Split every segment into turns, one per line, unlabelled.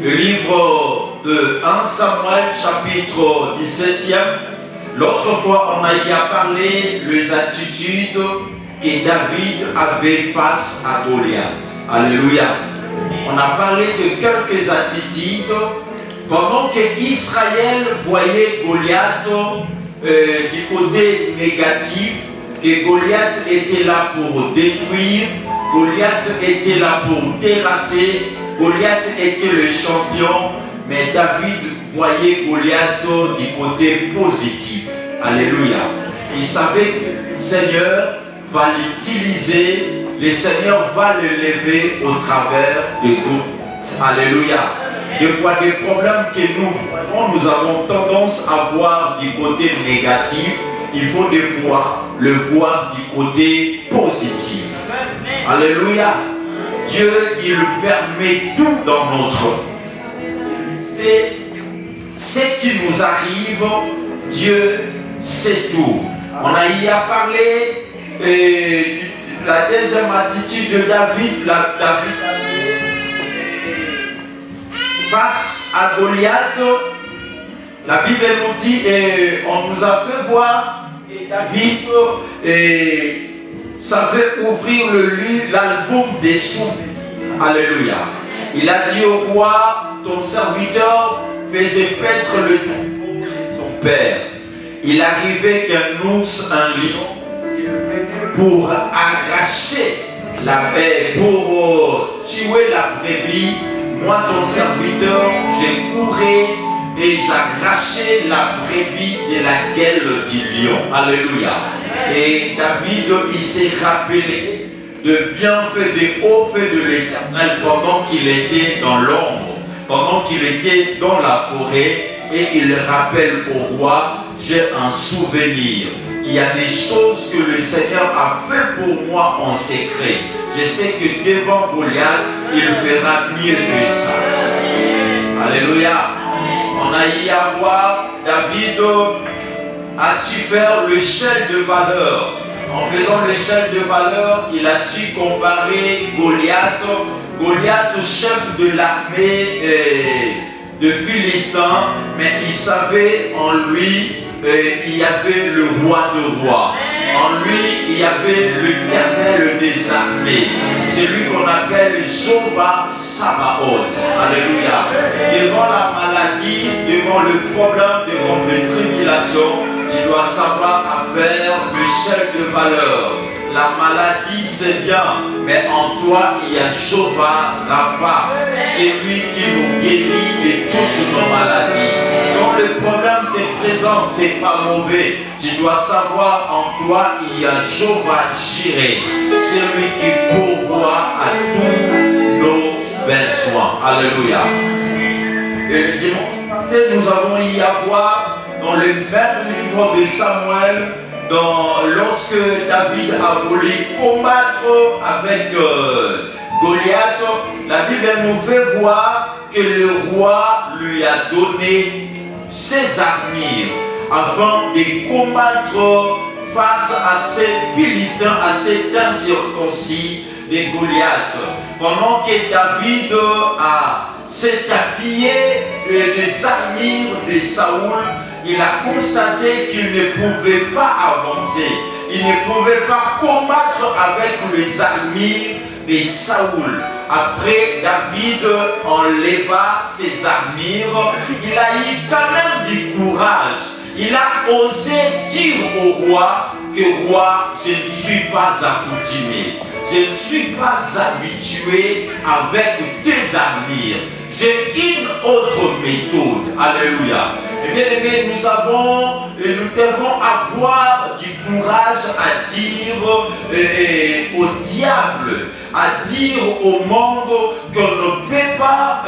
Le livre de 1 Samuel, chapitre 17e. L'autre fois, on a y a parlé les attitudes que David avait face à Goliath. Alléluia. On a parlé de quelques attitudes pendant que Israël voyait Goliath du côté négatif, que Goliath était là pour détruire, Goliath était là pour terrasser, Goliath était le champion, mais David voyait Goliath du côté positif. Alléluia. Il savait que le Seigneur va l'utiliser, le Seigneur va le lever au travers de Goliath. Alléluia. Des fois, des problèmes que nous voyons, nous avons tendance à voir du côté négatif. Il faut des fois le voir du côté positif. Alléluia. Dieu, il permet tout dans notre vie. C'est ce qui nous arrive, Dieu sait tout. On a y a parlé la deuxième attitude de David. David face à Goliath, la Bible nous dit, et on nous a fait voir que David savait ouvrir l'album des souvenirs. Alléluia. Il a dit au roi, ton serviteur faisait paître le troupeau de son père. Il arrivait qu'un ours, un lion, il venait pour arracher la bête, pour tuer la brebis. Moi, ton serviteur, j'ai couru et j'arrachais la brebis de la gueule du lion. Alléluia. Et David, il s'est rappelé de bienfaits, des hauts faits de l'Éternel pendant qu'il était dans l'ombre, pendant qu'il était dans la forêt, et il rappelle au roi, j'ai un souvenir. Il y a des choses que le Seigneur a fait pour moi en secret. Je sais que devant Goliath, il fera mieux que ça. Alléluia. On a y à voir, David a su faire l'échelle de valeur. En faisant l'échelle de valeur, il a su comparer Goliath. Goliath, chef de l'armée de Philistins, mais il savait en lui, il y avait le roi de rois. En lui, il y avait l'Éternel des armées. Celui qu'on appelle Jéhovah Sabaoth. Alléluia. Devant la maladie, devant le problème, devant les tribulations, tu dois savoir à faire l'échelle de valeur. La maladie, c'est bien, mais en toi, il y a Jéhovah Rapha. C'est lui qui nous guérit de toutes nos maladies. Quand le problème se présente, c'est pas mauvais. Tu dois savoir, en toi, il y a Jéhovah Jireh. C'est lui qui pourvoit à tous nos besoins. Alléluia. Et le dimanche passé, nous avons y à voir dans le même livre de Samuel, lorsque David a voulu combattre avec Goliath, la Bible nous fait voir que le roi lui a donné ses armures afin de combattre face à ces Philistins, à cet incirconcis de Goliath. Pendant que David s'est habillé des armures de Saoul, il a constaté qu'il ne pouvait pas avancer. Il ne pouvait pas combattre avec les armures de Saoul. Après, David enleva ses armures. Il a eu quand même du courage. Il a osé dire au roi que roi, je ne suis pas accoutumé. Je ne suis pas habitué avec tes armures. J'ai une autre méthode. Alléluia. Et bien aimé, nous devons avoir du courage à dire au diable, à dire au monde qu'on ne peut pas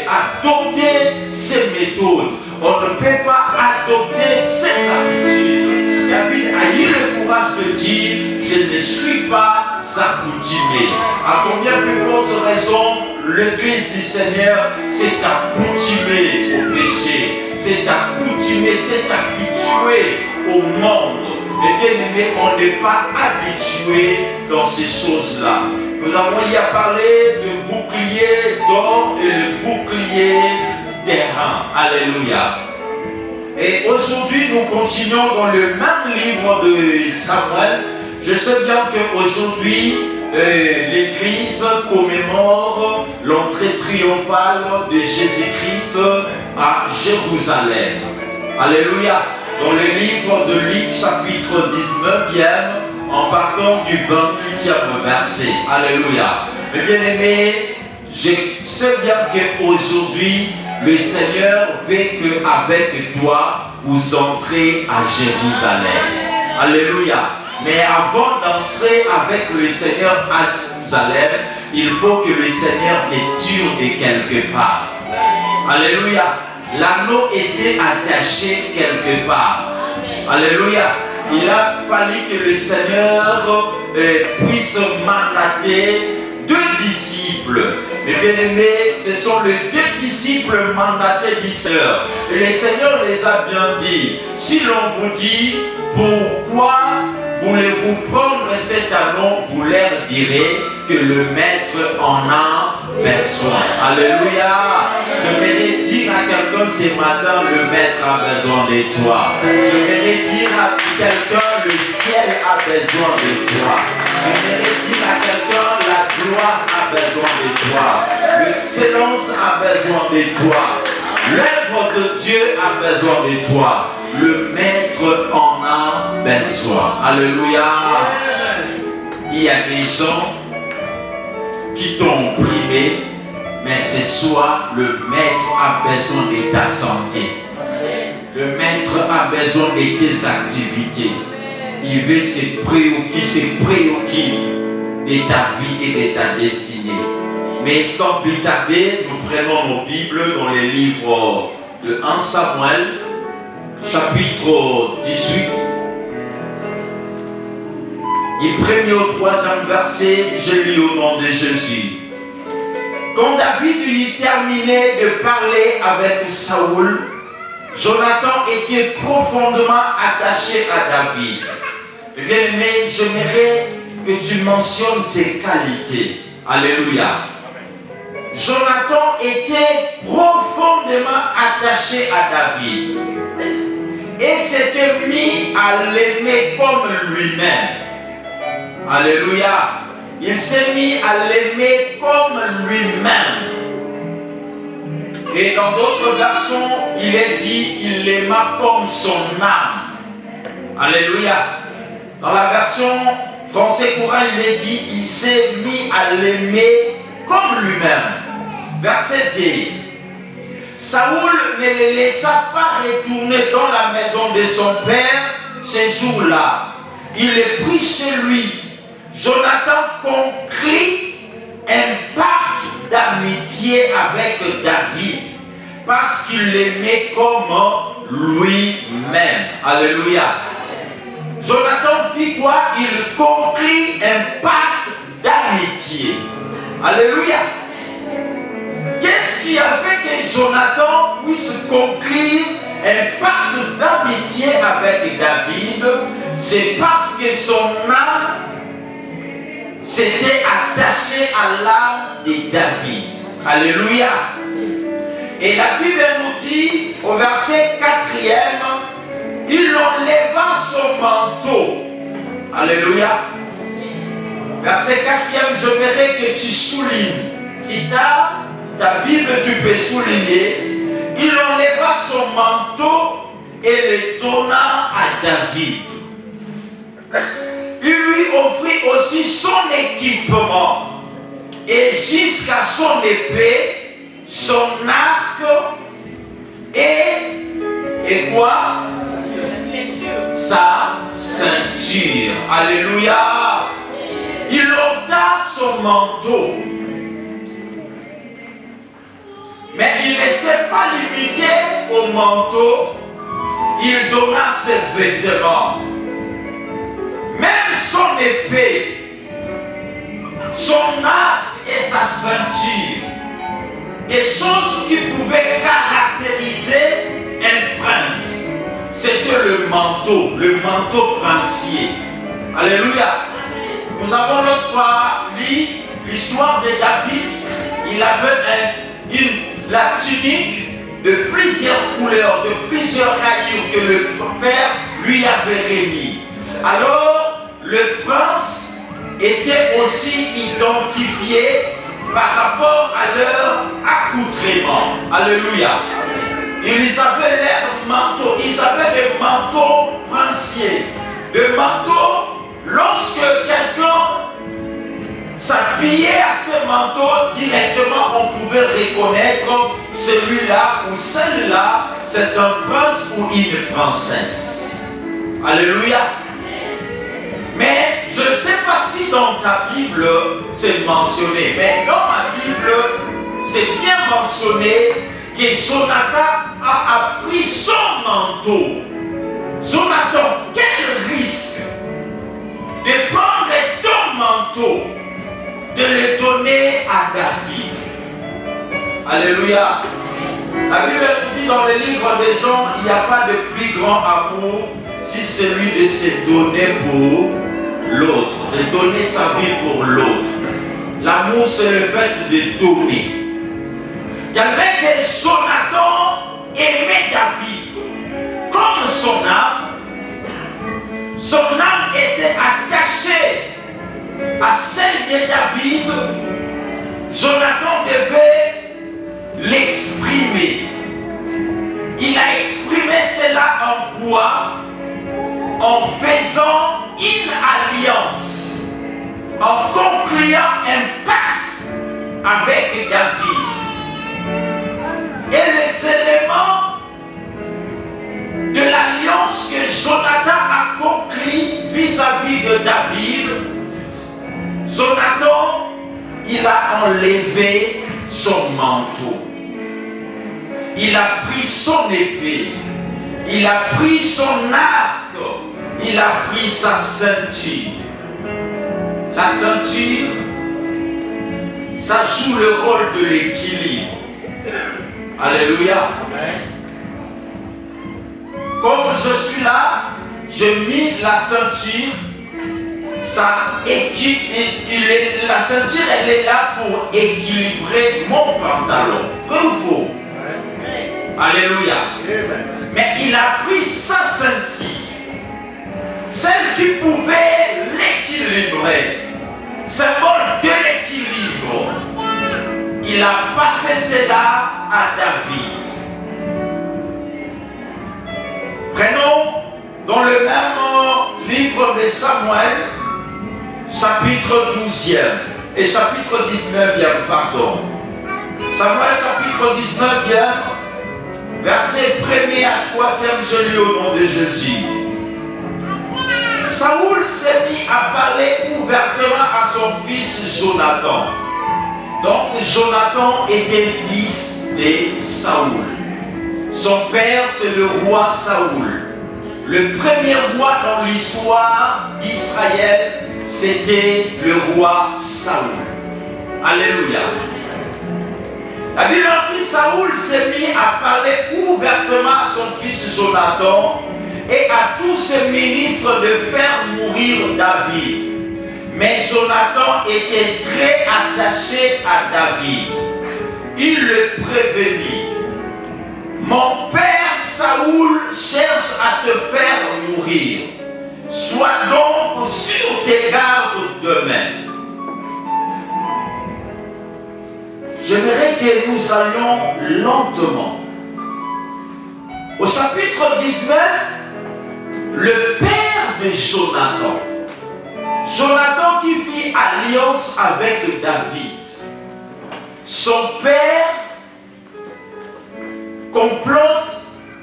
adopter ces méthodes. On ne peut pas adopter ces habitudes. David a eu le courage de dire, je ne suis pas accoutumé. À combien plus forte raison, l'Église du Seigneur s'est accoutumée au péché. C'est accoutumé, c'est habitué au monde. Et bien aimé, on n'est pas habitué dans ces choses-là. Nous avons y à parler de bouclier d'or et le bouclier gagner des reins. Alléluia. Et aujourd'hui, nous continuons dans le même livre de Samuel. Je sais bien qu'aujourd'hui, l'Église commémore l'entrée triomphale de Jésus-Christ à Jérusalem. Alléluia. Dans le livre de Luc, chapitre 19e, en partant du 28e verset. Alléluia. Mes bien-aimés, je sais bien qu'aujourd'hui, le Seigneur veut qu'avec toi, vous entrez à Jérusalem. Alléluia. Mais avant d'entrer avec le Seigneur à Jérusalem, il faut que le Seigneur t'étire de quelque part. Alléluia. L'anneau était attaché quelque part. Alléluia. Il a fallu que le Seigneur puisse mandater 2 disciples. Mes bien-aimés, ce sont les 2 disciples mandatés du Seigneur. Et le Seigneur les a bien dit. Si l'on vous dit, pourquoi voulez-vous prendre cet anneau, vous leur direz que le maître en a besoin. Alléluia. J'aimerais dire à quelqu'un ce matin, le maître a besoin de toi. J'aimerais dire à quelqu'un, le ciel a besoin de toi. J'aimerais dire à quelqu'un, la gloire a besoin de toi. L'excellence a besoin de toi. L'œuvre de Dieu a besoin de toi. Le maître en a besoin. Alléluia. Il y a des gens qui t'ont opprimé, mais ce soir, le maître a besoin de ta santé. Le maître a besoin de tes activités. Il veut se préoccupe de ta vie et de ta destinée. Mais sans plus tarder, nous prenons nos Bibles dans les livres de 1 Samuel, chapitre 18. Du 1er au 3e verset, je lis au nom de Jésus. Quand David eut terminé de parler avec Saoul, Jonathan était profondément attaché à David. Bien-aimé, j'aimerais que tu mentionnes ses qualités. Alléluia. Jonathan était profondément attaché à David et s'était mis à l'aimer comme lui-même. Alléluia. Il s'est mis à l'aimer comme lui-même. Et dans d'autres versions, il est dit, il l'aima comme son âme. Alléluia. Dans la version français courant, il est dit, il s'est mis à l'aimer comme lui-même. Verset 2. Saoul ne le laissa pas retourner dans la maison de son père ces jours-là. Il le prit chez lui. Jonathan conclut un pacte d'amitié avec David parce qu'il l'aimait comme lui-même. Alléluia. Jonathan fit quoi? Il conclut un pacte d'amitié. Alléluia. Qu'est-ce qui a fait que Jonathan puisse conclure un pacte d'amitié avec David? C'est parce que son âme s'était attachée à l'âme de David. Alléluia. Et la Bible nous dit au verset 4e, il enleva son manteau. Alléluia. Verset 4e, je verrai que tu soulignes. Si tu as ta Bible, tu peux souligner. Il enleva son manteau et le donna à David. Il lui offrit aussi son équipement et jusqu'à son épée, son arc et quoi? Sa ceinture. Alléluia. Il ôta son manteau. Mais il ne s'est pas limité au manteau. Il donna ses vêtements. Même son épée, son arc et sa ceinture. Des choses qui pouvaient caractériser un prince. C'était le manteau princier. Alléluia. Nous avons l'autre fois lu l'histoire de David. Il avait la tunique de plusieurs couleurs, de plusieurs rayures que le père lui avait remis. Alors, le prince était aussi identifié par rapport à leur accoutrement. Alléluia. Ils avaient l'air manteaux, ils avaient des manteaux princiers. Des manteaux, lorsque quelqu'un s'habillait à ce manteau, directement on pouvait reconnaître celui-là ou celle-là, c'est un prince ou une princesse. Alléluia. Mais je ne sais pas si dans ta Bible c'est mentionné, mais dans ma Bible, c'est bien mentionné que Jonathan a pris son manteau. Jonathan, quel risque de prendre ton manteau, de le donner à David. Alléluia. La Bible nous dit dans le livre des Jean, il n'y a pas de plus grand amour si celui de se donner pour l'autre, de donner sa vie pour l'autre. L'amour, c'est le fait de donner. Il y avait que Jonathan aimait David comme son âme. Son âme était attachée à celle de David. Jonathan devait l'exprimer. Il a exprimé cela en quoi? En faisant une alliance, en concluant un pacte avec David. Et les éléments de l'alliance que Jonathan a conclu vis-à-vis de David, Jonathan, il a enlevé son manteau. Il a pris son épée. Il a pris son arc. Il a pris sa ceinture. La ceinture, ça joue le rôle de l'équilibre. Alléluia. Comme je suis là, j'ai mis la ceinture. La ceinture, elle est là pour équilibrer mon pantalon. Vrai ou faux? Alléluia. Mais il a pris sa ceinture, celle qui pouvait l'équilibrer, symbole de l'équilibre. Il a passé cela à David. Prenons dans le même livre de Samuel, chapitre 12e et chapitre 19e, pardon. Samuel chapitre 19e, verset 1er à 3e, je lis au nom de Jésus. Saoul s'est mis à parler ouvertement à son fils Jonathan. Donc Jonathan était fils de Saoul. Son père, c'est le roi Saoul. Le premier roi dans l'histoire d'Israël, c'était le roi Saoul. Alléluia. La Bible dit Saoul s'est mis à parler ouvertement à son fils Jonathan et à tous ses ministres de faire mourir David. Mais Jonathan était très attaché à David. Il le prévenit. Mon père Saoul cherche à te faire mourir. Sois donc sur tes gardes demain. J'aimerais que nous allions lentement. Au chapitre 19, le père de Jonathan. Jonathan qui fit alliance avec David. Son père complote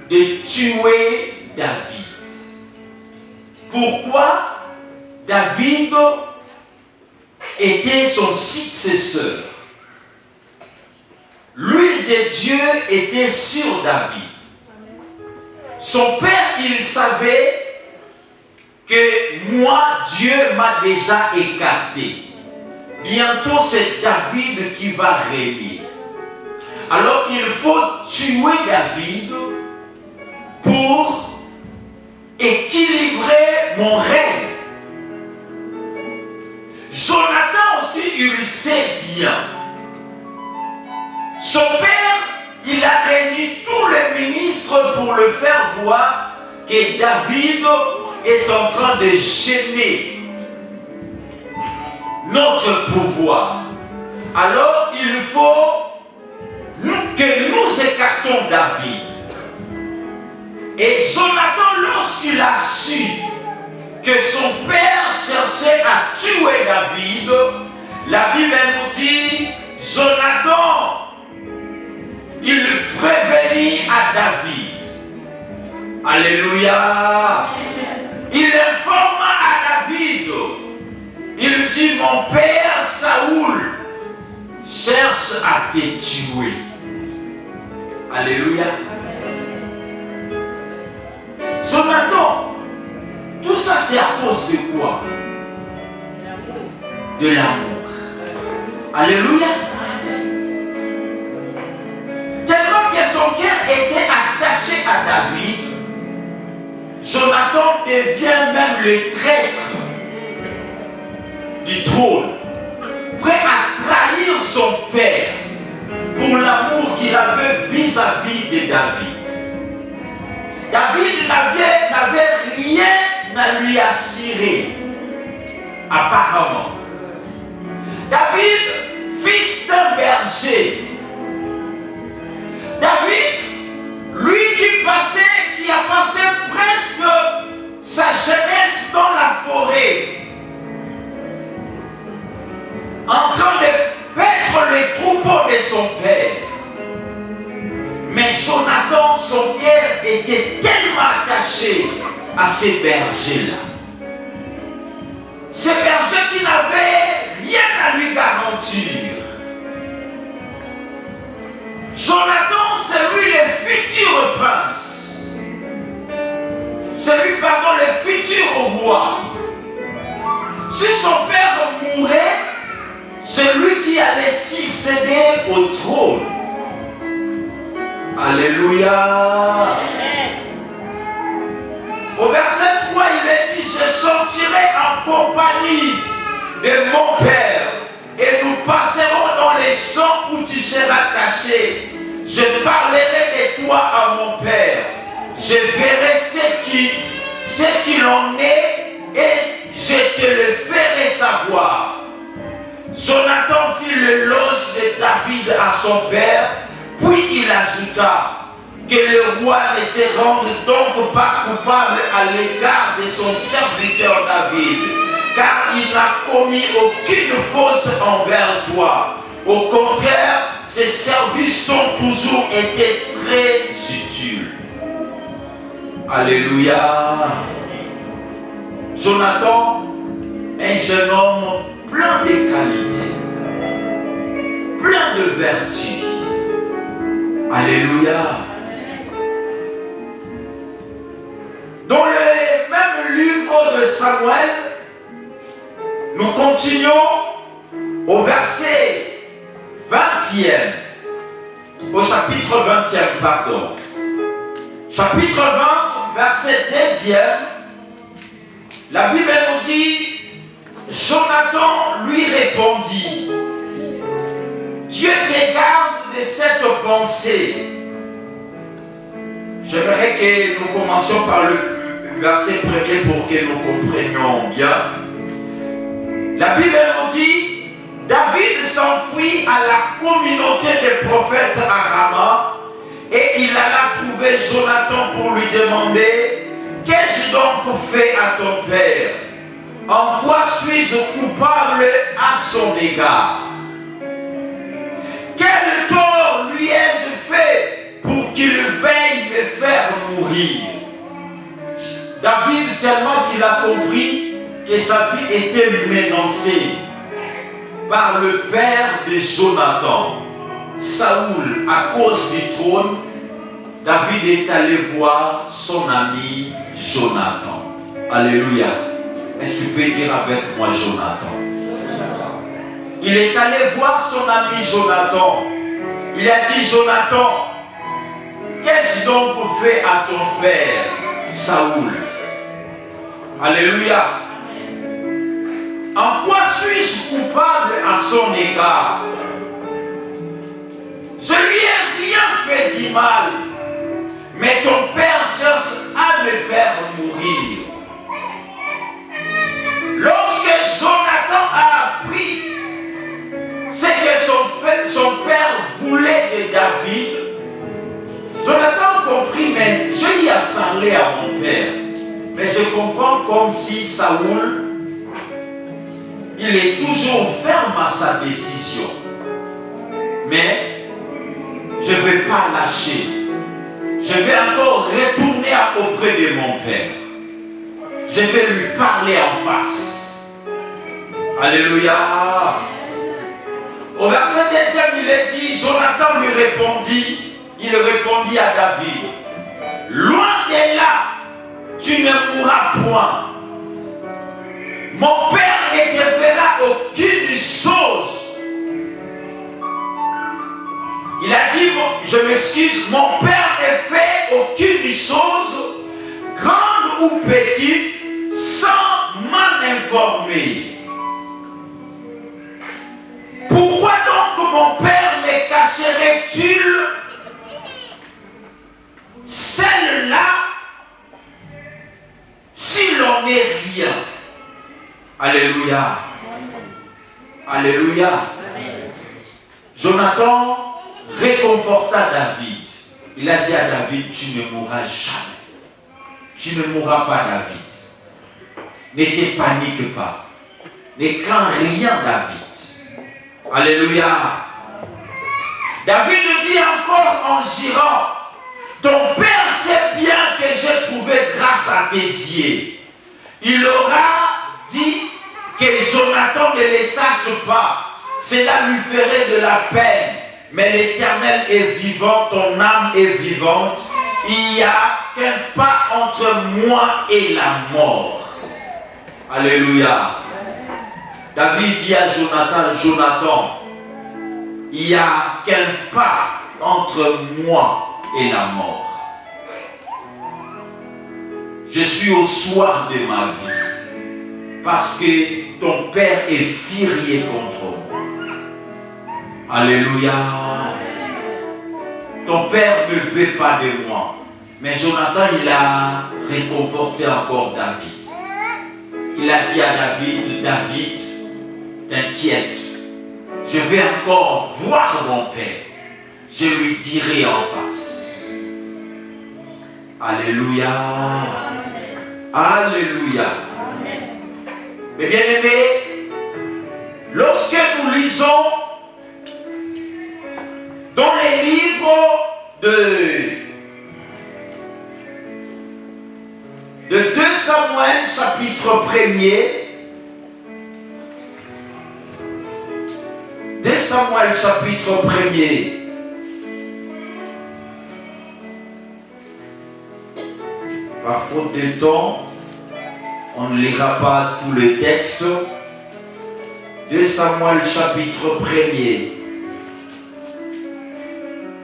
de tuer David. Pourquoi? David était son successeur. L'huile de Dieu était sur David. Son père, il savait que moi, Dieu m'a déjà écarté. Bientôt, c'est David qui va régner. Alors, il faut tuer David pour équilibrer mon règne. Jonathan aussi, il sait bien. Son père illustre pour le faire voir que David est en train de gêner notre pouvoir. Alors il faut que nous écartons David. Et Jonathan, lorsqu'il a su que son père cherchait à tuer David, la Bible nous dit, Jonathan, il prévenit à David. Alléluia. Il informa à David. Il dit, mon père Saoul cherche à te tuer. Alléluia. Jonathan, tout ça c'est à cause de quoi? De l'amour. Alléluia. Tellement que son cœur était attaché à David, Jonathan devient même le traître du trône, prêt à trahir son père pour l'amour qu'il avait vis-à-vis de David. David n'avait rien à lui assurer, apparemment. David, fils d'un berger. David, lui qui a passé presque sa jeunesse dans la forêt, en train de paître les troupeaux de son père. Mais Jonathan, son cœur était tellement attaché à ces bergers-là. Ces bergers qui n'avaient rien à lui garantir. Jonathan, c'est lui le futur prince. C'est lui, pardon, le futur roi. Si son père mourait, c'est lui qui allait succéder au trône. Alléluia. Au verset 3, il est dit, je sortirai en compagnie de mon Père et nous passerons dans les champs où tu seras caché. Je parlerai de toi à mon Père. Je verrai ce qu'il en est et je te le ferai savoir. Jonathan fit l'éloge de David à son père, puis il ajouta que le roi ne se rende donc pas coupable à l'égard de son serviteur David, car il n'a commis aucune faute envers toi. Au contraire, ses services t'ont toujours été très utiles. Alléluia. Jonathan, un jeune homme plein de qualités, plein de vertus. Alléluia. Dans le même livre de Samuel, nous continuons au verset 20e, au chapitre 20e, pardon. Chapitre 20, verset 2e, la Bible nous dit, Jonathan lui répondit, Dieu te garde de cette pensée. J'aimerais que nous commencions par le verset premier pour que nous comprenions bien. La Bible nous dit, David s'enfuit à la communauté des prophètes à Rama et il alla trouver Jonathan pour lui demander, qu'ai-je donc fait à ton père? En quoi suis-je coupable à son égard? Quel tort lui ai-je fait pour qu'il veuille me faire mourir? David, tellement qu'il a compris que sa vie était menacée par le père de Jonathan, Saoul, à cause du trône, David est allé voir son ami Jonathan. Alléluia. Est-ce que tu peux dire avec moi Jonathan? Il est allé voir son ami Jonathan. Il a dit, Jonathan, qu'ai-je donc fait à ton père, Saoul? Alléluia. En quoi suis-je coupable à son égard? Je lui ai rien fait du mal. Mais ton père cherche à me faire mourir. Lorsque Jonathan a appris ce que son père voulait de David, Jonathan a compris, mais je lui ai parlé à mon père. Mais je comprends comme si Saoul, il est toujours ferme à sa décision. Mais je ne vais pas lâcher. Je vais encore retourner auprès de mon père. Je vais lui parler en face. Alléluia. Au verset 2, il est dit, Jonathan lui répondit, il répondit à David, loin de là, tu ne mourras point. Mon père ne te fera aucune chose. Il a dit, je m'excuse, mon père ne fait aucune chose, grande ou petite, sans m'en informer. Pourquoi donc mon père me cacherait-il celle-là s'il n'en est rien? Alléluia. Alléluia. Jonathan réconforta David. Il a dit à David, tu ne mourras jamais. Tu ne mourras pas, David. Ne te panique pas. Ne crains rien, David. Alléluia. David dit encore en girant, ton père sait bien que j'ai trouvé grâce à tes yeux. Il aura dit que Jonathan ne les sache pas. Cela lui ferait de la peine. Mais l'Éternel est vivant, ton âme est vivante. Il n'y a qu'un pas entre moi et la mort. Alléluia. David dit à Jonathan, Jonathan, il n'y a qu'un pas entre moi et la mort. Je suis au soir de ma vie. Parce que ton père est furieux contre moi. Alléluia. Ton père ne veut pas de moi. Mais Jonathan, il a réconforté encore David. Il a dit à David, David, t'inquiète. Je vais encore voir mon père. Je lui dirai en face. Alléluia. Alléluia. Mais bien aimés, lorsque nous lisons dans les livres de 2 Samuel, chapitre 1er, 2 Samuel, chapitre 1er, par faute de temps, on ne lira pas tout le texte. 2 Samuel, chapitre 1er.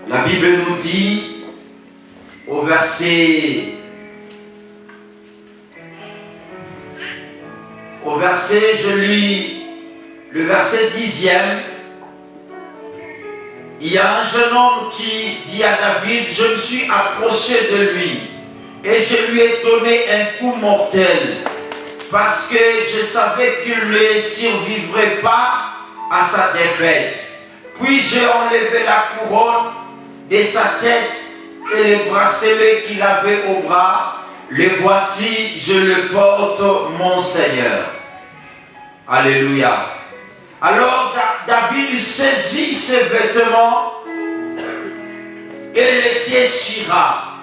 La Bible nous dit au verset, je lis le verset 10e. Il y a un jeune homme qui dit à David, je me suis approché de lui et je lui ai donné un coup mortel parce que je savais qu'il ne survivrait pas à sa défaite. Puis j'ai enlevé la couronne de sa tête et les bracelets qu'il avait au bras. Les voici, je le porte, mon Seigneur. Alléluia. Alors David saisit ses vêtements et les déchira.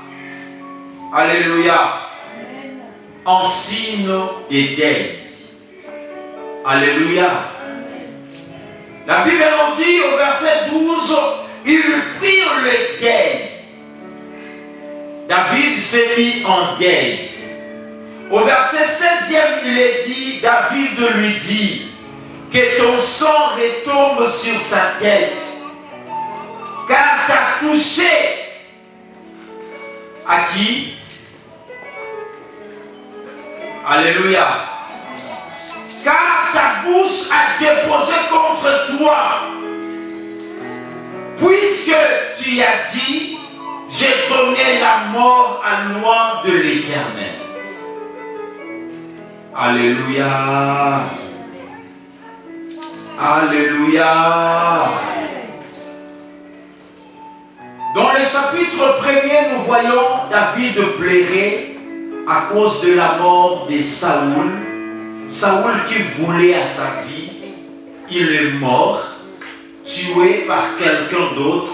Alléluia. En signe de deuil. Alléluia. La Bible nous dit au verset 12, ils prirent le deuil. David s'est mis en deuil. Au verset 16e, il est dit, David lui dit, que ton sang retombe sur sa tête, car tu as touché à qui? Alléluia. Car ta bouche a déposé contre toi, puisque tu as dit, j'ai donné la mort à loin de l'Éternel. Alléluia. Alléluia. Dans le chapitre 1er, nous voyons David pleurer à cause de la mort de Saoul. Saoul qui voulait à sa vie, il est mort, tué par quelqu'un d'autre.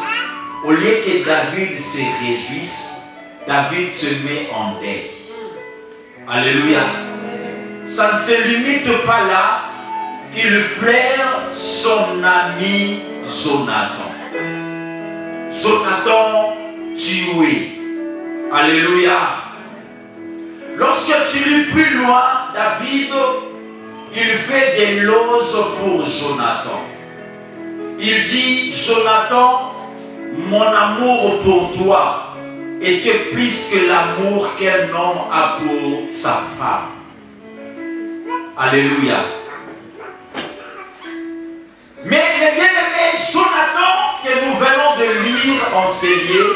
Au lieu que David se réjouisse, David se met en deuil. Alléluia. Ça ne se limite pas là. Il pleure son ami Jonathan. Jonathan tué. Alléluia. Lorsque tu lis plus loin, David, il fait des éloges pour Jonathan. Il dit, Jonathan, mon amour pour toi était plus que l'amour qu'un homme a pour sa femme. Alléluia. Mais les bien-aimés, Jonathan, que nous venons de lire en Sélier,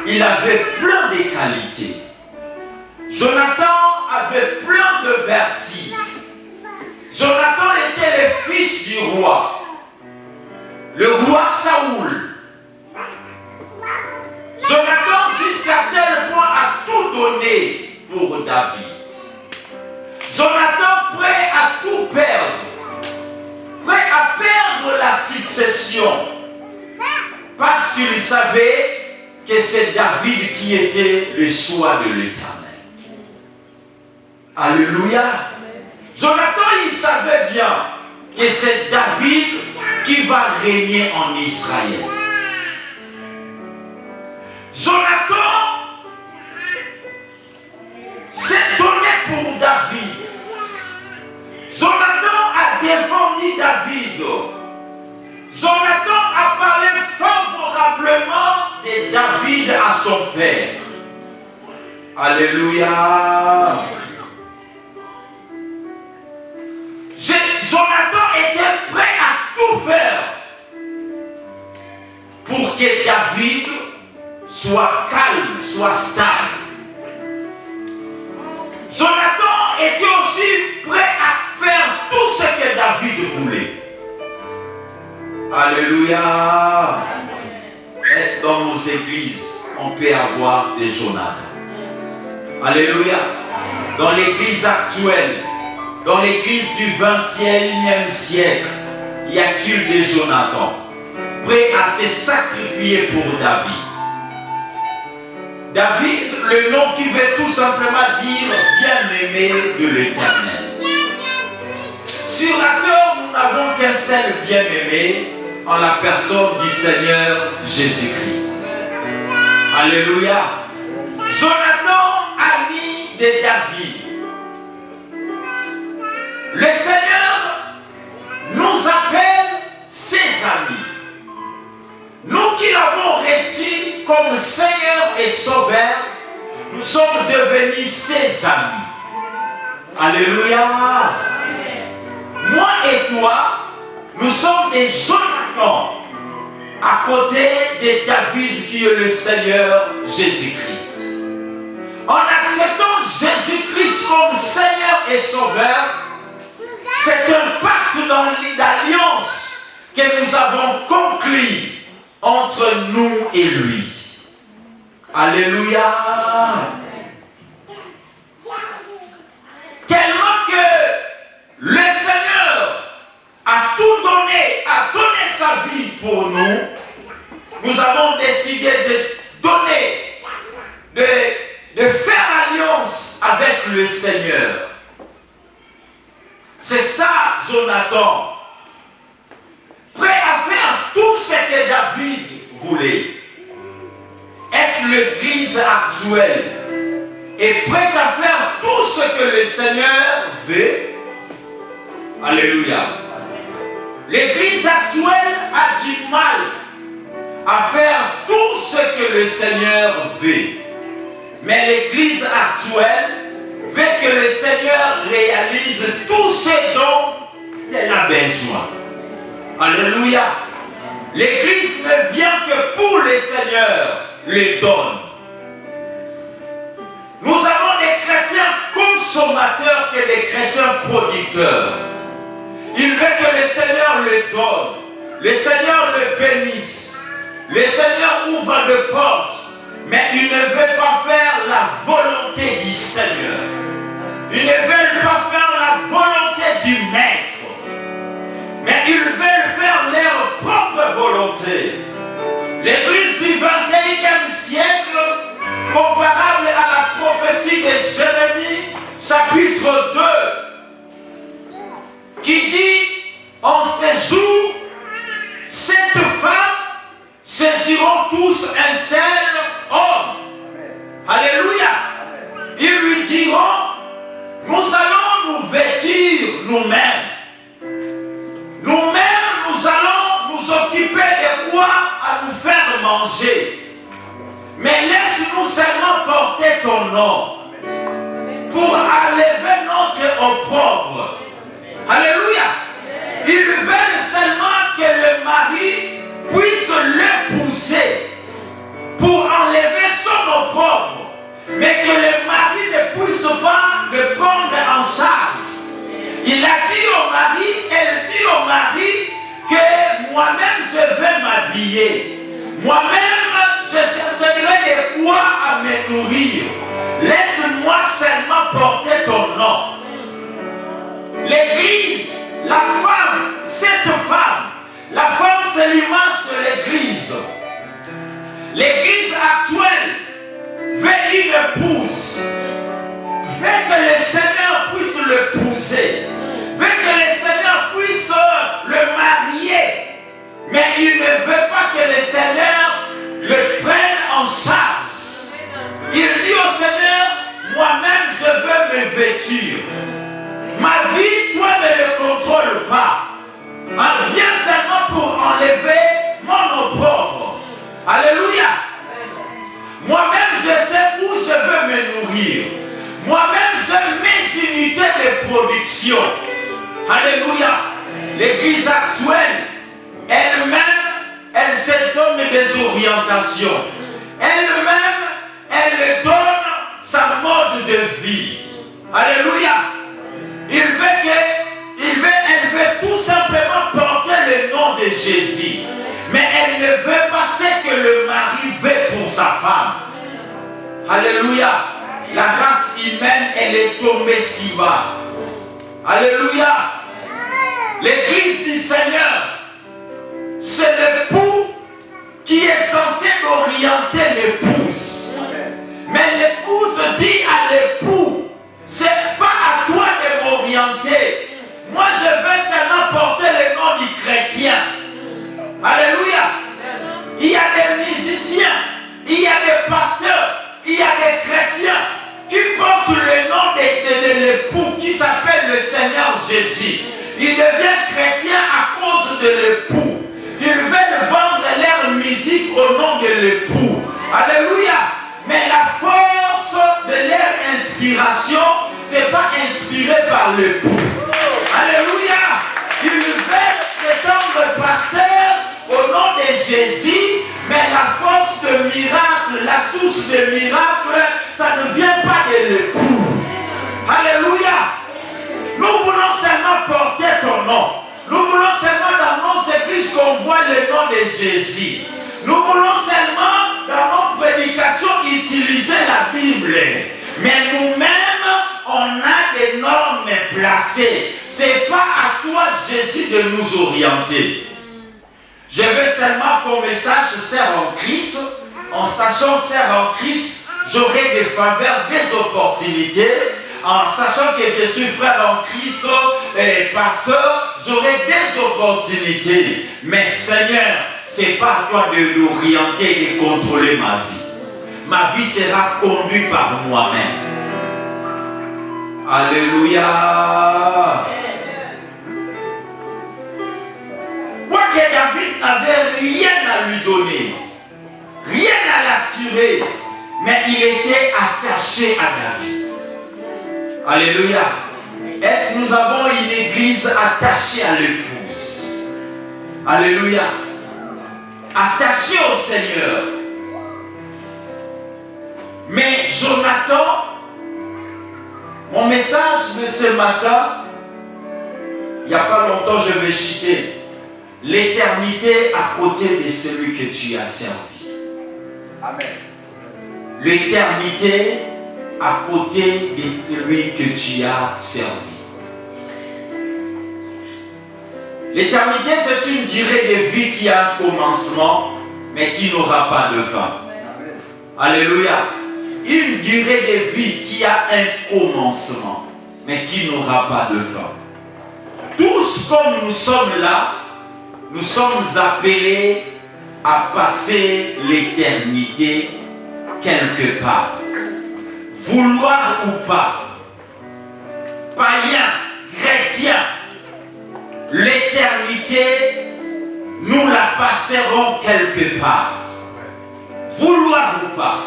il avait plein de qualités. Jonathan avait plein de vertus. Jonathan était le fils du roi. Le roi Saoul. Jonathan, jusqu'à tel point, a tout donné pour David. Jonathan, prêt à tout perdre. Prêt à perdre la succession. Parce qu'il savait que c'est David qui était le choix de l'Éternel. Alléluia. Jonathan, il savait bien que c'est David qui va régner en Israël. Jonathan s'est donné pour David. Jonathan a défendu David. Jonathan a parlé favorablement de David à son père. Alléluia. Jonathan était prêt à tout faire pour que David soit calme, soit stable. Jonathan était aussi prêt à faire tout ce que David voulait. Alléluia. Est-ce dans nos églises on peut avoir des Jonathan? Alléluia. Dans l'église actuelle, dans l'église du 21e siècle, y a-t-il des Jonathan prêts à se sacrifier pour David? David, le nom qui veut tout simplement dire bien-aimé de l'Éternel. Sur la terre, nous n'avons qu'un seul bien-aimé en la personne du Seigneur Jésus-Christ. Alléluia. Jonathan, ami de David. Le Seigneur nous appelle ses amis. Nous qui l'avons reçu comme Seigneur et Sauveur, nous sommes devenus ses amis. Alléluia. Moi et toi, nous sommes des Jonathan à côté de David qui est le Seigneur Jésus-Christ. En acceptant Jésus-Christ comme Seigneur et Sauveur, c'est un pacte d'alliance que nous avons conclu entre nous et lui. Alléluia. Tellement que le Seigneur a tout donné, a donné sa vie pour nous, nous avons décidé de donner, de faire alliance avec le Seigneur. C'est ça, Jonathan. Prêt à faire tout ce que David voulait. Est-ce l'église actuelle est prête à faire tout ce que le Seigneur veut? Alléluia. L'église actuelle a du mal à faire tout ce que le Seigneur veut. Mais l'église actuelle veut que le Seigneur réalise tout ce dont elle a besoin. Alléluia. L'église ne vient que pour le Seigneur. le donne. Nous avons des chrétiens consommateurs que des chrétiens producteurs. Il veut que le Seigneur le donne, le Seigneur le bénisse, le Seigneur ouvre de portes, mais il ne veut pas faire la volonté du Seigneur. Ils ne veulent pas faire la volonté du Maître, mais ils veulent faire leur propre volonté. L'Église du 21e siècle, comparable à la prophétie de Jérémie, chapitre 2, qui dit, en ce jour, cette femme saisiront tous un seul homme. Alléluia. Ils lui diront, nous allons nous vêtir nous-mêmes. Nous-mêmes, nous allons nous occuper de quoi à nous faire manger. Mais laisse-nous seulement porter ton nom pour enlever notre opprobre. Alléluia. Ils veulent seulement que le mari puisse l'épouser pour enlever son opprobre, mais que le mari ne puisse pas le prendre en charge. Il a dit au mari, elle dit au mari que moi-même je vais m'habiller. Moi-même je chercherai de quoi à me nourrir. Laisse-moi seulement porter ton nom. L'église, la femme, cette femme, la femme c'est l'image de l'église. L'église actuelle veut une épouse, veut que le Seigneur puisse l'épouser, veut que le Seigneur puisse le marier, mais il ne veut pas que le Seigneur le prenne en charge. Il dit au Seigneur, moi-même je veux me vêtir. Ma vie, toi ne le contrôles pas. Viens seulement pour enlever mon opprobre. Alléluia. Moi-même je sais où je veux me nourrir. Moi-même j'ai mes unités de production. Alléluia. L'église actuelle, elle-même, elle se donne des orientations. Elle-même, elle donne sa mode de vie. Alléluia. Elle veut tout simplement porter le nom de Jésus. Mais elle ne veut pas ce que le mari veut pour sa femme. Alléluia. La race humaine, elle est tombée si bas. Alléluia. L'église du Seigneur, c'est l'époux qui est censé orienter l'épouse. Mais l'épouse dit à l'époux, c'est pas à toi de m'orienter. Moi je veux seulement porter le nom du chrétien. Alléluia. Il y a des musiciens, il y a des pasteurs, il y a des chrétiens qui portent le nom de l'époux qui s'appelle le Seigneur Jésus. Ils deviennent chrétiens à cause de l'époux. Ils veulent vendre leur musique au nom de l'époux. Alléluia. Mais la force de leur inspiration, ce n'est pas inspiré par l'époux. Alléluia. Ils veulent prétendre pasteur au nom de Jésus, mais la force de miracle, la source de miracle, ça ne vient pas de l'époux. Alléluia. Nous voulons seulement porter ton nom. Nous voulons seulement dans nos églises qu'on voit le nom de Jésus. Nous voulons seulement dans nos prédications utiliser la Bible. Mais nous-mêmes, on a des normes placées. Ce n'est pas à toi, Jésus, de nous orienter. Je veux seulement qu'on me sache, sœur en Christ. En sachant sœur en Christ, j'aurai des faveurs, des opportunités. En sachant que je suis frère en Christ et pasteur, j'aurai des opportunités. Mais Seigneur, ce n'est pas à toi de l'orienter et de contrôler ma vie. Ma vie sera conduite par moi-même. Alléluia. Quoique David n'avait rien à lui donner, rien à l'assurer, mais il était attaché à David. Alléluia. Est-ce que nous avons une église attachée à l'épouse? Alléluia. Attachée au Seigneur. Mais Jonathan, mon message de ce matin, il n'y a pas longtemps, je vais citer l'éternité à côté de celui que tu as servi.
Amen.
L'éternité à côté de celui que tu as servi. L'éternité, c'est une durée de vie qui a un commencement, mais qui n'aura pas de fin. Alléluia. Une durée de vie qui a un commencement, mais qui n'aura pas de fin. Tous comme nous sommes là, nous sommes appelés à passer l'éternité quelque part. Vouloir ou pas, païen, chrétien, l'éternité, nous la passerons quelque part. Vouloir ou pas.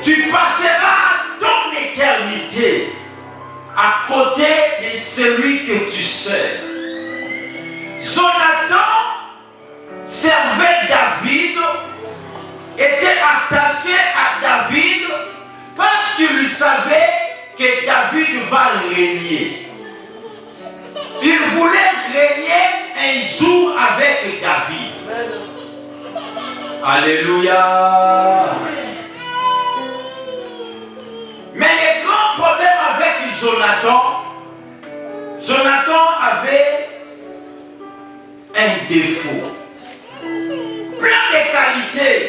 Tu passeras ton éternité à côté de celui que tu sers. Jonathan servait David, était attaché à David parce qu'il savait que David va régner. Il voulait régner un jour avec David. Alléluia. Mais le grand problème avec Jonathan avait un défaut. Plein de qualités.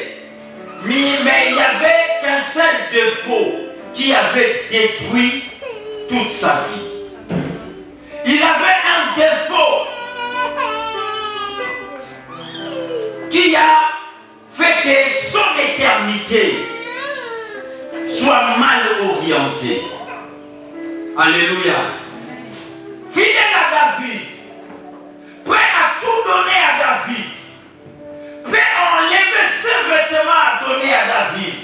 Mais il n'y avait qu'un seul défaut qui avait détruit toute sa vie. Il avait un défaut qui a fait que son éternité soit mal orientée. Alléluia. Fidèle à David, prêt à tout donner à David, prêt à enlever ses vêtements à donner à David.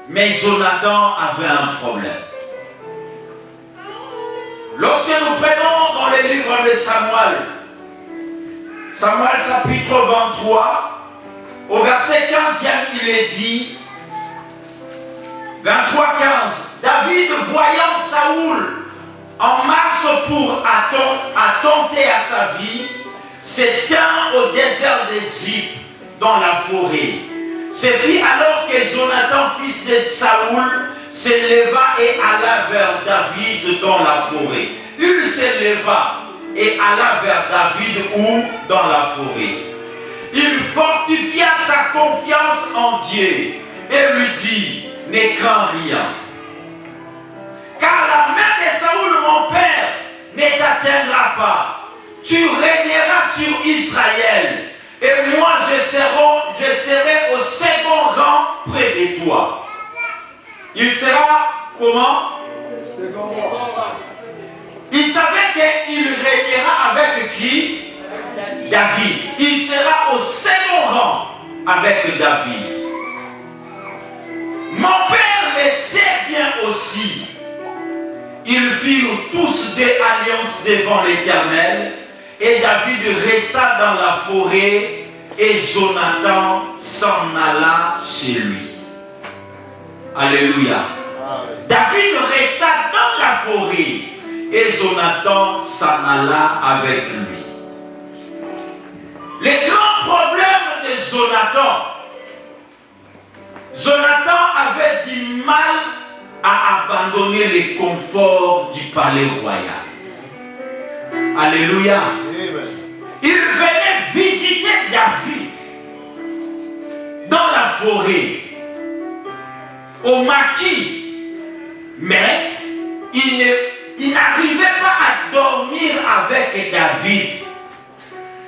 Mais Jonathan avait un problème. Lorsque nous prenons dans les livres de Samuel, Samuel chapitre 23, au verset 15, il est dit, 23-15, David voyant Saoul en marche pour attenter à sa vie, s'éteint au désert de Ziph dans la forêt. Ce fut alors que Jonathan, fils de Saoul, s'éleva et alla vers David dans la forêt. Il s'éleva et alla vers David où? Dans la forêt. Il fortifia sa confiance en Dieu et lui dit, ne crains rien. Car la main de Saoul, mon père, ne t'atteindra pas. Tu régneras sur Israël. Et moi, je serai au second rang près de toi. Il sera comment? Second rang. Il savait qu'il régnera avec qui? David. Il sera au second rang avec David. Mon père le sait bien aussi. Ils firent tous des alliances devant l'Éternel. Et David resta dans la forêt et Jonathan s'en alla chez lui. Alléluia. David resta dans la forêt et Jonathan s'en alla avec lui. Le grand problème de Jonathan avait du mal à abandonner les conforts du palais royal. Alléluia. Il venait visiter David dans la forêt, au maquis, mais il n'arrivait pas à dormir avec David.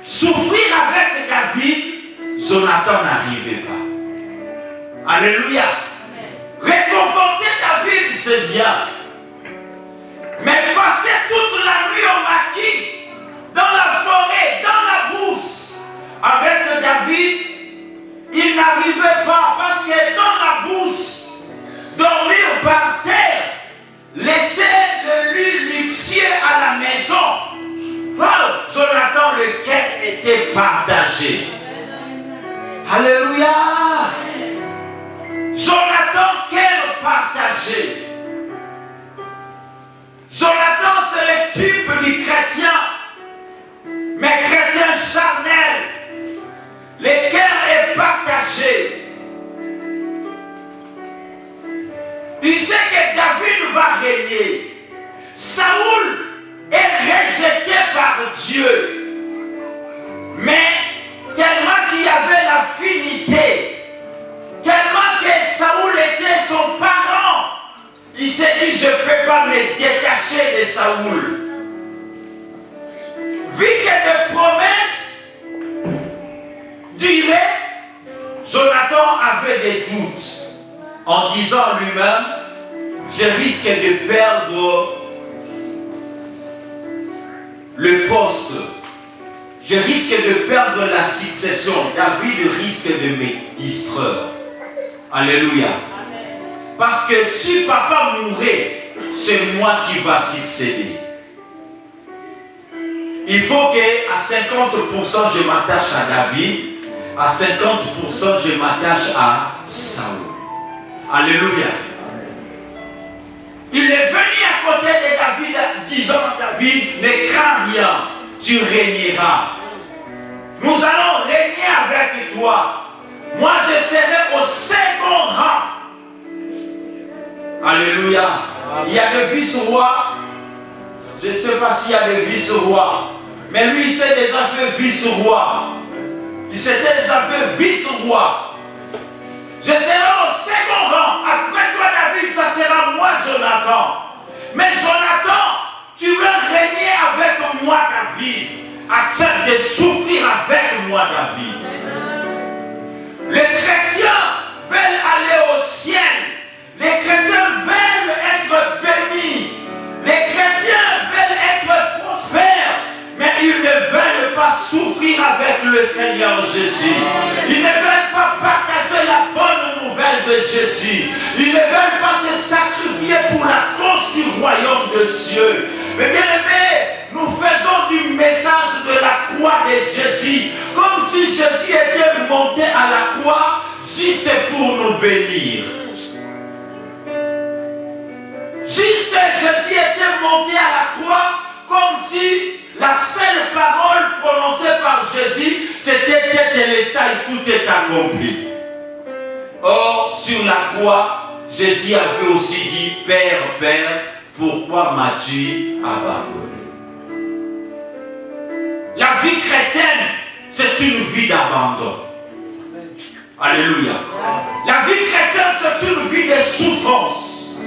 Souffrir avec David, Jonathan n'arrivait pas. Alléluia. Réconforter David, c'est bien. Mais passer toute la nuit au maquis, dans la forêt, dans la brousse, avec David, il n'arrivait pas parce que dans la brousse, dormir par terre, laisser le lit luxueux à la maison. Oh, Jonathan, le cœur était partagé. Alléluia. Saoul. Vu que des promesses duraient, Jonathan avait des doutes en disant lui-même, je risque de perdre le poste. Je risque de perdre la succession. David risque de me distraire. Alléluia. Parce que si papa mourait, c'est moi qui va succéder. Il faut qu'à 50% je m'attache à David, à 50% je m'attache à Saoul. Alléluia. Il est venu à côté de David disant à David, ne crains rien, tu régneras. Nous allons régner avec toi. Moi je serai au second rang. Alléluia. Il y a des vice-rois. Je ne sais pas s'il y a des vice-rois. Mais lui, il s'est déjà fait vice-roi. Il s'était déjà fait vice-roi. Je serai au second rang. Après toi, David, ça sera moi, Jonathan. Mais Jonathan, tu veux régner avec moi, David. Accepte de souffrir avec moi, David. Les chrétiens veulent aller au ciel. Les chrétiens veulent être bénis. Les chrétiens veulent être prospères. Mais ils ne veulent pas souffrir avec le Seigneur Jésus. Ils ne veulent pas partager la bonne nouvelle de Jésus. Ils ne veulent pas se sacrifier pour la cause du royaume de Dieu. Mais bien aimés, nous faisons du message de la croix de Jésus comme si Jésus était monté à la croix juste pour nous bénir. Juste Jésus était monté à la croix comme si la seule parole prononcée par Jésus, c'était Tétélestai, tout est accompli. Or, sur la croix, Jésus avait aussi dit, Père, Père, pourquoi m'as-tu abandonné? La vie chrétienne, c'est une vie d'abandon. Alléluia. La vie chrétienne, c'est une vie de souffrance.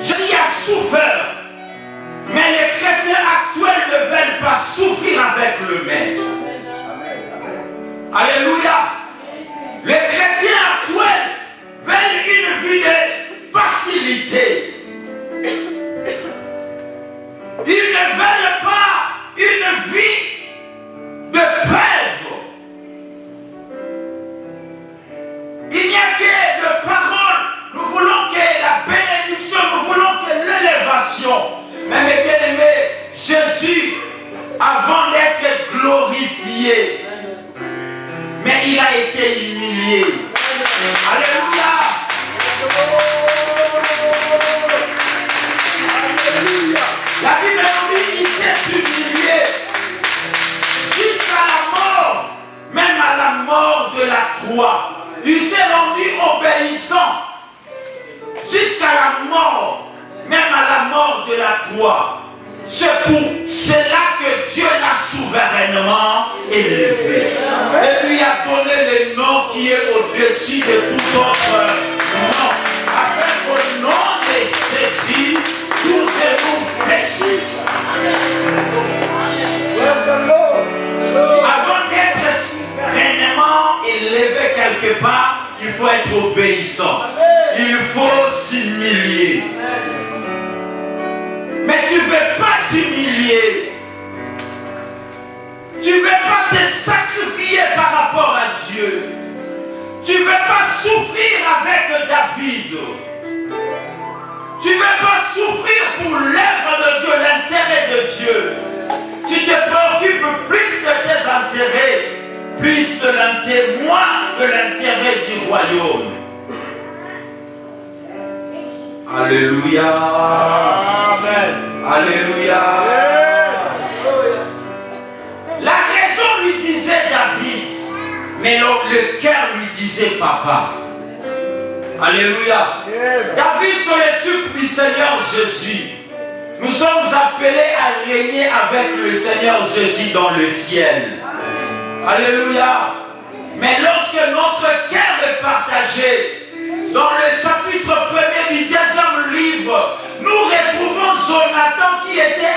Jésus a souffert. Mais les chrétiens actuels ne veulent pas souffrir avec le Maître. Alléluia. Les chrétiens actuels veulent une vie de facilité. Ils ne veulent pas une vie de preuve. Il n'y a que de paroles. Nous voulons que la bénédiction, nous voulons que l'élévation. Mais mes bien-aimés, Jésus, avant d'être glorifié, mais il a été humilié. Alléluia. La Bible nous dit qu'il s'est humilié jusqu'à la mort, même à la mort de la croix. Il s'est rendu obéissant jusqu'à la mort. Même à la mort de la croix. C'est pour cela que Dieu l'a souverainement élevé. Et lui a donné le nom qui est au-dessus de tout autre nom. Afin qu'au nom de Jésus, tous nous fléchissent. Avant d'être souverainement élevé quelque part, il faut être obéissant. Il faut s'humilier. Mais tu ne veux pas t'humilier. Tu ne veux pas te sacrifier par rapport à Dieu. Tu ne veux pas souffrir avec David. Tu ne veux pas souffrir pour l'œuvre de Dieu, l'intérêt de Dieu. Tu te préoccupes plus de tes intérêts, plus de l'intérêt, moins de l'intérêt du royaume. Alléluia. Amen. Alléluia. La raison lui disait David, mais le cœur lui disait papa. Alléluia. David sur les tubes du Seigneur Jésus. Nous sommes appelés à régner avec le Seigneur Jésus dans le ciel. Alléluia. Mais lorsque notre cœur est partagé, dans le chapitre 1er du 2e livre, nous retrouvons Jonathan qui était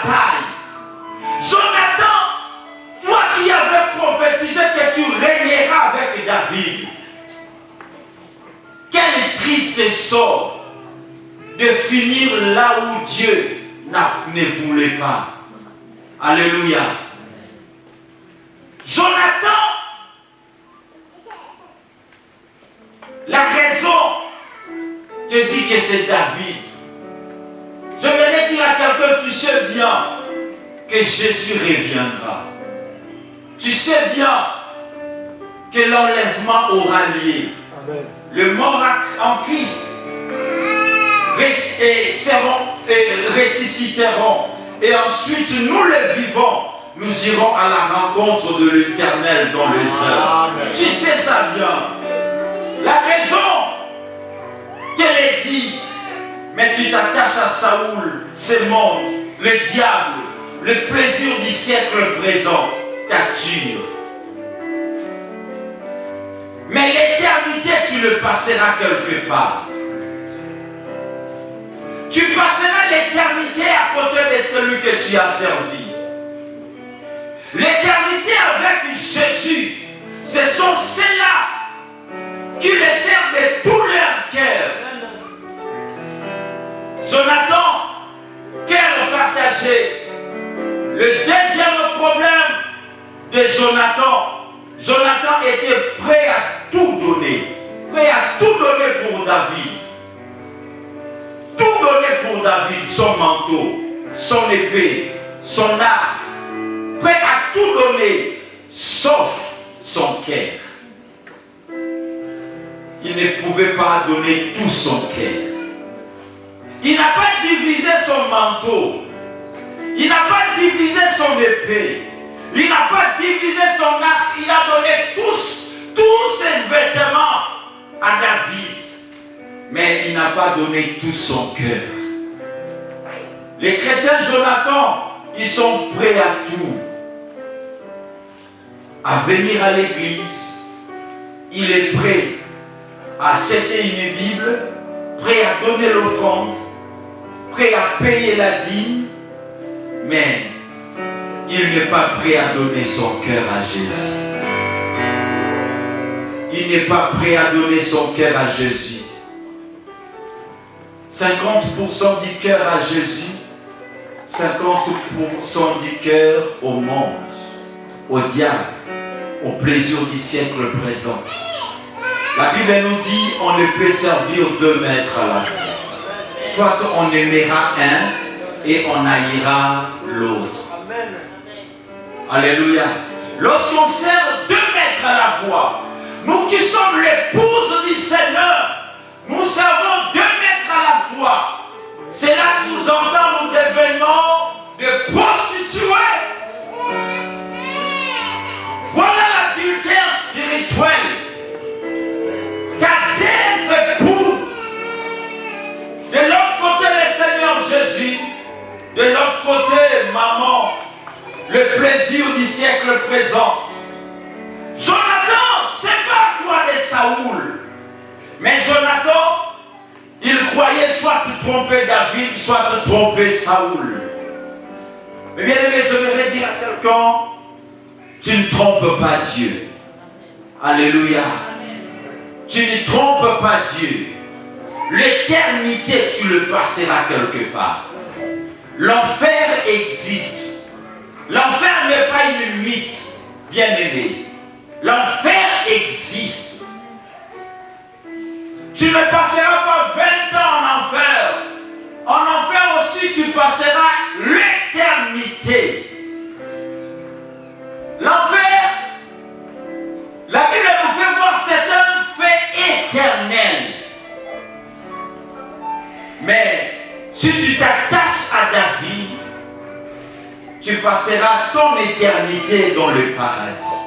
bataille. Jonathan, toi qui avais prophétisé que tu régneras avec David, quel triste sort de finir là où Dieu ne voulait pas. Alléluia. Jonathan, la raison te dit que c'est David. Je vais dire à quelqu'un, tu sais bien que Jésus reviendra. Tu sais bien que l'enlèvement aura lieu. Amen. Le mort en Christ ressusciteront. Et ensuite, nous les vivants, nous irons à la rencontre de l'Éternel dans les heures. Tu sais ça bien. La raison qu'elle est dit, mais tu t'attaches à Saoul, ce monde, le diable, le plaisir du siècle présent t'attire. Mais l'éternité, tu le passeras quelque part. Tu passeras l'éternité à côté de celui que tu as servi. L'éternité avec Jésus, ce sont ceux-là qui le servent de tout leur cœur. Jonathan, cœur partagé. Le deuxième problème de Jonathan était prêt à tout donner. Prêt à tout donner pour David. Tout donner pour David, son manteau, son épée, son arc. Prêt à tout donner, sauf son cœur. Il ne pouvait pas donner tout son cœur. Il n'a pas divisé son manteau. Il n'a pas divisé son épée. Il n'a pas divisé son arc. Il a donné tous ses vêtements à David. Mais il n'a pas donné tout son cœur. Les chrétiens Jonathan, ils sont prêts à tout. À venir à l'église, il est prêt à accepter une Bible, prêt à donner l'offrande, prêt à payer la dîme, mais il n'est pas prêt à donner son cœur à Jésus. Il n'est pas prêt à donner son cœur à Jésus. 50% du cœur à Jésus, 50% du cœur au monde, au diable, au plaisir du siècle présent. La Bible nous dit on ne peut servir deux maîtres à la fois. Soit on aimera un et on haïra l'autre. Alléluia. Lorsqu'on sert deux maîtres à la fois, nous qui sommes l'épouse du Seigneur, nous servons deux maîtres à la fois. Cela sous-entend nous devenons des prostituées. Voilà l'adultère spirituel. Qu'Adam fait pour. De l'autre côté, le Seigneur Jésus. De l'autre côté, maman. Le plaisir du siècle présent. Jonathan, c'est pas toi de Saoul. Mais Jonathan, il croyait soit tromper David, soit tromper Saoul. Mais bien aimé, je voudrais dire à quelqu'un, tu ne trompes pas Dieu. Alléluia. Tu ne trompes pas Dieu. L'éternité, tu le passeras quelque part. L'enfer existe. L'enfer n'est pas une mythe, bien aimé. L'enfer existe. Tu ne passeras pas 20 ans en enfer. En enfer aussi, tu passeras l'éternité. L'enfer, la Bible nous fait voir, c'est un fait éternel. Mais si tu t'attaches à David, tu passeras ton éternité dans le paradis.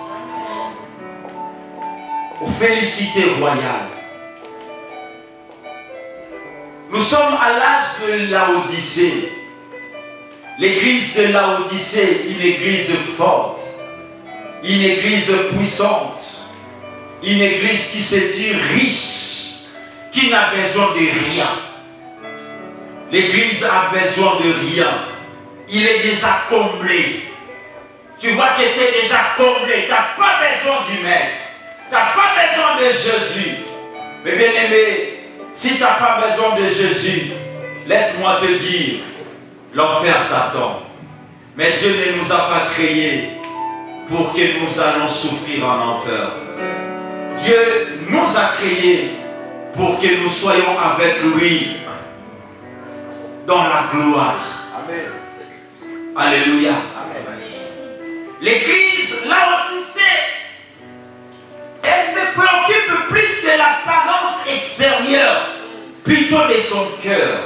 Aux félicités royales. Nous sommes à l'âge de Laodicée. L'église de Laodicée, une église forte, une église puissante, une église qui se dit riche, qui n'a besoin de rien. L'église a besoin de rien. il est déjà comblé. Tu vois que tu es déjà comblé. Tu n'as pas besoin du maître. Tu n'as pas besoin de Jésus. Mais bien aimé, si tu n'as pas besoin de Jésus, laisse-moi te dire, l'enfer t'attend. Mais Dieu ne nous a pas créés pour que nous allons souffrir en enfer. Dieu nous a créés pour que nous soyons avec lui dans la gloire. Amen. Alléluia. L'église, Laodicée, elle se préoccupe plus de l'apparence extérieure, plutôt de son cœur.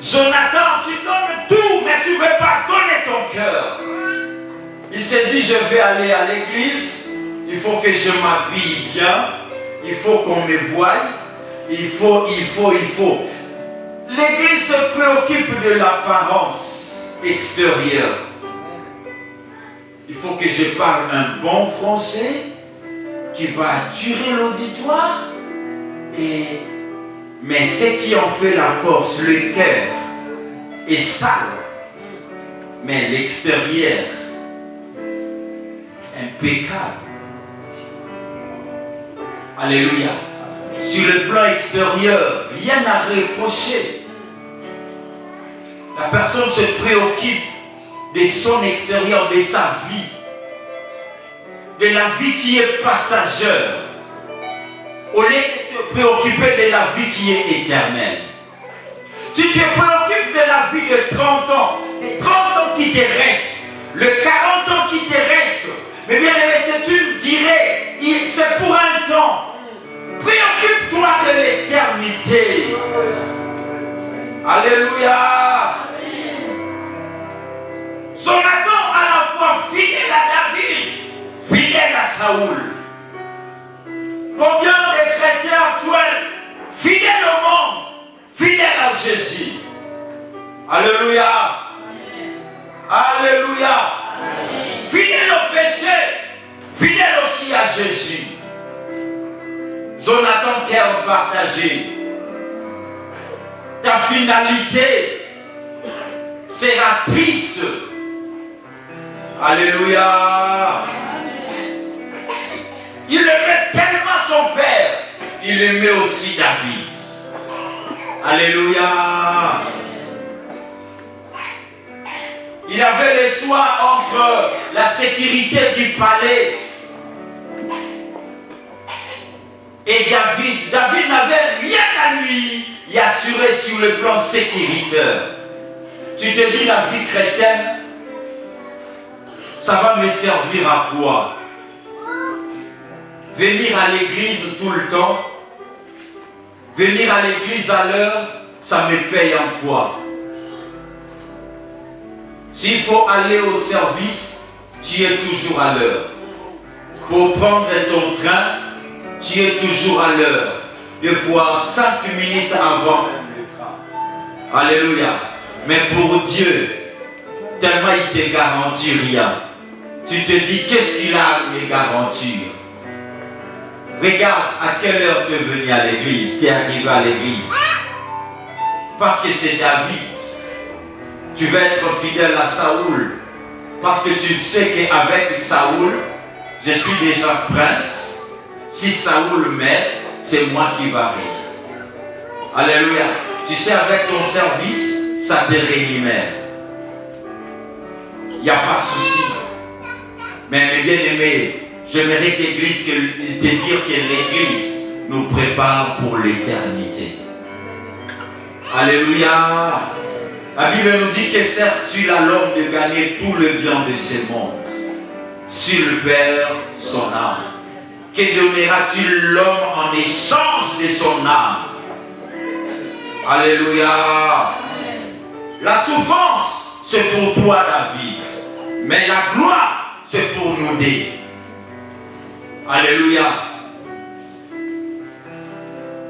Jonathan, tu donnes tout, mais tu ne veux pas donner ton cœur. Il s'est dit, je vais aller à l'église, il faut que je m'habille bien, il faut qu'on me voie, il faut. L'église se préoccupe de l'apparence extérieure. Il faut que je parle un bon français qui va attirer l'auditoire. Mais ce qui en fait la force, le cœur, est sale. Mais l'extérieur, impeccable. Alléluia. Sur le plan extérieur, rien à reprocher. La personne se préoccupe de son extérieur, de sa vie, de la vie qui est passagère, au lieu de se préoccuper de la vie qui est éternelle. Tu te préoccupes de la vie de 30 ans, les 30 ans qui te restent, les 40 ans qui te restent. Mais bien aimé, c'est une durée, c'est pour un temps. Préoccupe-toi de l'éternité. Alléluia. Jonathan, à la fois fidèle à David, fidèle à Saoul. Combien de chrétiens actuels, fidèles au monde, fidèles à Jésus. Alléluia. Alléluia. Fidèle au péché, fidèle aussi à Jésus. Jonathan, cœur partagé. Ta finalité sera triste. Alléluia. Il aimait tellement son père, il aimait aussi David. Alléluia. Il avait le choix entre la sécurité du palais et David. David n'avait rien à lui y assurer sur le plan sécuritaire. Tu te dis, la vie chrétienne, ça va me servir à quoi? Venir à l'église tout le temps, venir à l'église à l'heure, ça me paye en quoi? S'il faut aller au service, tu es toujours à l'heure. Pour prendre ton train, tu es toujours à l'heure. Des fois 5 minutes avant. Alléluia. Mais pour Dieu, tellement il ne te garantit rien. Tu te dis, qu'est-ce qu'il a à me garantir? Regarde à quelle heure tu es venu à l'église, tu es arrivé à l'église. Parce que c'est David. Tu vas être fidèle à Saoul. Parce que tu sais qu'avec Saoul, je suis déjà prince. Si Saoul meurt, c'est moi qui va régner. Alléluia. Tu sais, avec ton service, ça te rémunère. Il n'y a pas de souci. Mais mes bien-aimés, j'aimerais te dire que l'église nous prépare pour l'éternité. Alléluia. La Bible nous dit que certes, tu as l'homme de gagner tout le bien de ce monde. S'il perd son âme, que donneras-tu l'homme en échange de son âme? Alléluia. La souffrance, c'est pour toi, David. Mais la gloire, c'est pour nous deux. Alléluia.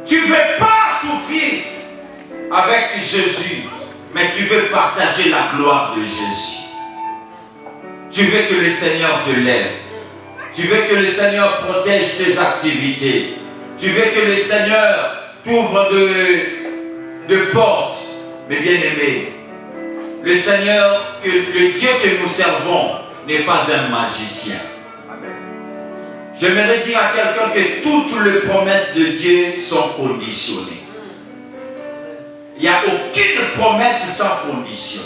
Tu ne veux pas souffrir avec Jésus, mais tu veux partager la gloire de Jésus. Tu veux que le Seigneur te lève. Tu veux que le Seigneur protège tes activités. Tu veux que le Seigneur t'ouvre de portes. Mais bien aimé, le Seigneur que le Dieu que nous servons n'est pas un magicien. J'aimerais dire à quelqu'un que toutes les promesses de Dieu sont conditionnées. Il n'y a aucune promesse sans condition.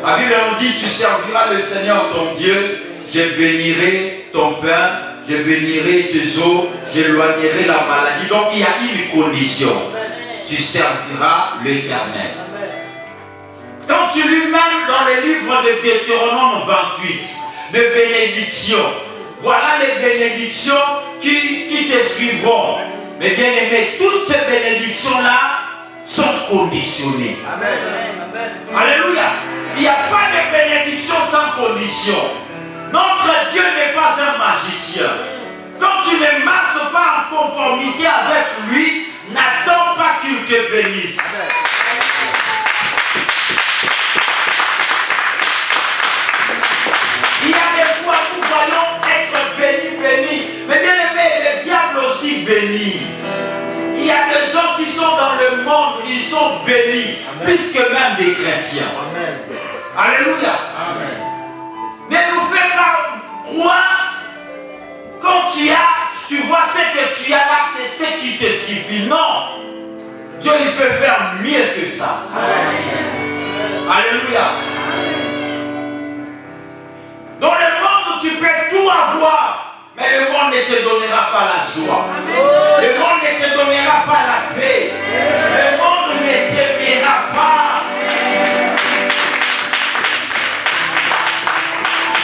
La Bible nous dit, tu serviras le Seigneur ton Dieu, je bénirai ton pain, je bénirai tes eaux, j'éloignerai la maladie. Donc il y a une condition. Tu serviras l'Éternel. Quand tu lis même dans le livre de Deutéronome 28, de bénédiction, voilà les bénédictions qui te suivront. Mais bien aimé, toutes ces bénédictions-là sont conditionnées. Amen. Alléluia. Il n'y a pas de bénédiction sans condition. Notre Dieu n'est pas un magicien. Quand tu ne marches pas en conformité avec lui, n'attends pas qu'il te bénisse. Il y a des fois nous voyons être bénis. Mais bien aimé, le diable aussi bénit. Il y a des gens qui sont dans le monde, ils sont bénis, plus que même des chrétiens. Amen. Alléluia. Amen. Ne nous fais pas croire, quand tu vois ce que tu as là, c'est ce qui te suffit. Non. Dieu, il peut faire mieux que ça. Amen. Alléluia. Dans le monde, tu peux tout avoir, mais le monde ne te donnera pas la joie. Amen. Le monde ne te donnera pas la paix. Le monde ne t'aimera pas.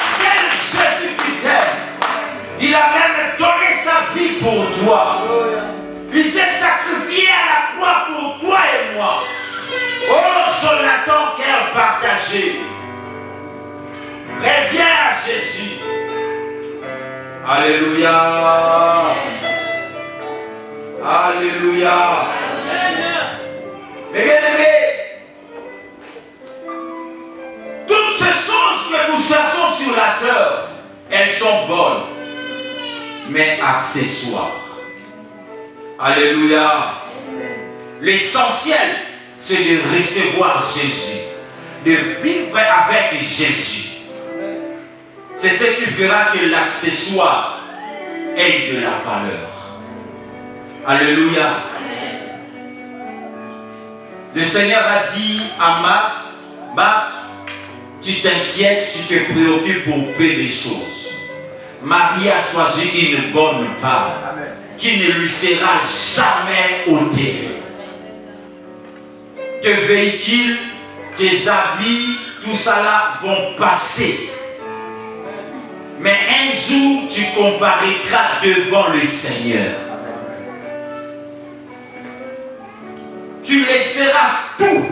C'est Jésus qui t'aime. Il a même donné sa vie pour toi. Il s'est sacrifié à la croix pour toi et moi. Oh, son attend cœur partagé. Reviens à Jésus. Alléluia. Alléluia. Mais bien aimés, toutes ces choses que nous cherchons sur la terre, elles sont bonnes, mais accessoires. Alléluia. L'essentiel, c'est de recevoir Jésus, de vivre avec Jésus. C'est ce qui fera que l'accessoire ait de la valeur. Alléluia. Le Seigneur a dit à Marthe, Marthe, tu t'inquiètes, tu te préoccupes pour peu des choses. Marie a choisi une bonne part qui ne lui sera jamais ôtée. Tes véhicules, tes habits, tout ça là vont passer. Mais un jour, tu comparaîtras devant le Seigneur. Tu laisseras tout.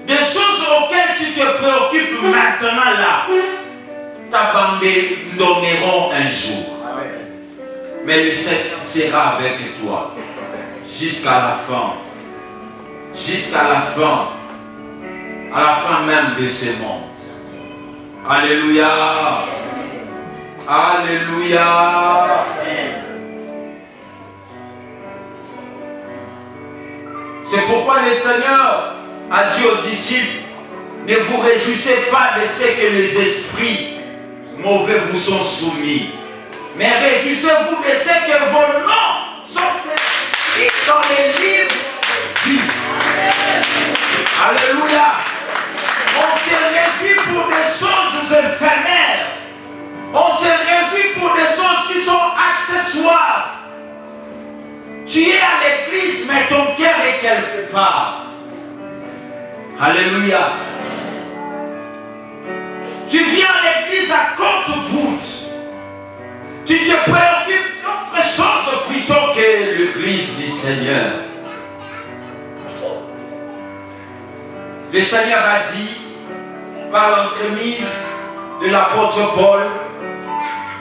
Des choses auxquelles tu te préoccupes maintenant là, t'abandonneront un jour. Mais le Seigneur sera avec toi jusqu'à la fin. Jusqu'à la fin. À la fin même de ce monde. Alléluia. Alléluia. C'est pourquoi le Seigneur a dit aux disciples, ne vous réjouissez pas de ce que les esprits mauvais vous sont soumis, mais réjouissez-vous de ce que vos noms sont écrits dans les livres de vie. Alléluia. On se réjouit pour des choses éphémères. On se réjouit pour des choses qui sont accessoires. Tu es à l'église, mais ton cœur est quelque part. Alléluia. Tu viens à l'église à compte-gouttes. Tu te préoccupes d'autre chose plutôt que l'église du Seigneur. Le Seigneur a dit, par l'entremise de l'apôtre Paul,